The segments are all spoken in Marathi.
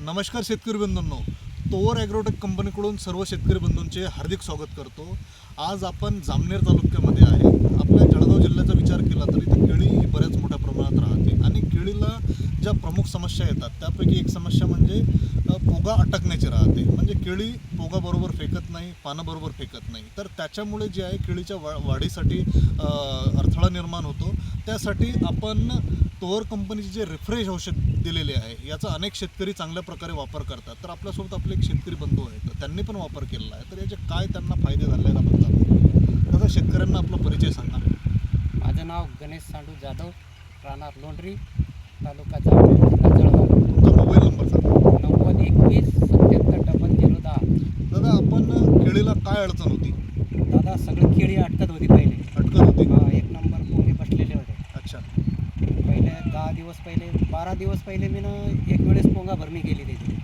नमस्कार शेतकरी बंधूंनो, तोवर ॲग्रोटेक कंपनीकडून सर्व शेतकरी बंधूंचे हार्दिक स्वागत करतो। आज आपण जामनेर तालुक्यामध्ये आहे। आपल्या जळगाव जिल्ह्याचा विचार केला तर इथे केळी ही बऱ्याच मोठ्या प्रमाणात राहते आणि केळीला ज्या प्रमुख समस्या येतात त्यापैकी एक समस्या म्हणजे पोगा अटकण्याची राहते। म्हणजे केळी पोगा बरोबर फेकत नाही, पानं बरोबर फेकत नाही, तर त्याच्यामुळे जे आहे केळीच्या वाढीसाठी अडथळा निर्माण होतो। त्यासाठी आपण तोवर कंपनीचे जे रिफ्रेश औषध दिलेले आहे याचा अनेक शेतकरी चांगल्या प्रकारे वापर करतात। तर आपल्यासोबत आपले एक शेतकरी बंधू आहेत, तर त्यांनी पण वापर केलेला आहे। तर याचे काय त्यांना फायदे झाले आहेत आपण जाणून तसं शेतकऱ्यांना आपला परिचय सांगा। माझं नाव गणेश सांडू जाधव, राहणार लोंढरी, तालुका जामनेर, जिल्हा जळगाव। तुमचा मोबाईल नंबर सांगा। 9021770010। दादा, आपण केळीला काय अडचण होती? दादा, सगळं केळी अटकत होती पहिले। अटकत होती? एक नंबर पोहे बसलेले होते। अच्छा। पहिले 10 दिवस पहिले 12 दिवस पहिले मी एक वेळेस पोंगा भरणी केली त्याची।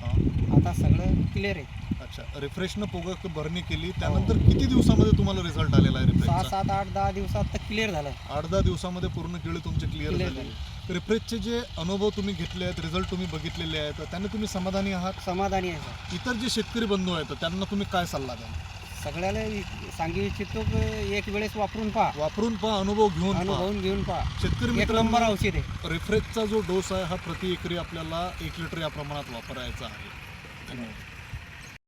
आता सगळं क्लिअर आहे। अच्छा, रिफ्रेशनं पोगा भरणी केली, त्यानंतर किती दिवसामध्ये तुम्हाला रिझल्ट आलेला आहे रिफ्रेशचा? 6, 7, 8, 10 दिवसात तर क्लिअर झालं। 8-10 दिवसामध्ये पूर्ण केळी तुमचे क्लिअर Clear झाले। रिफ्रेशचे जे अनुभव तुम्ही घेतले आहेत, रिझल्ट तुम्ही बघितलेले आहेत, त्याने तुम्ही समाधानी आहात? समाधानी आहे सर। इतर जे शेतकरी बंधू आहेत त्यांना तुम्ही काय सल्ला द्याल? सगळ्याला सांगू इच्छितो की एक वेळेस वापरून पहा, वापरून पहा, अनुभव घेऊन पहा। घेऊन पहा। शेतकरी एक नंबर मित्रांनो, औषध आहे। रिफ्रेशचा जो डोस आहे हा प्रति एकरी आपल्याला 1 लिटर या प्रमाणात वापरायचा आहे। धन्यवाद।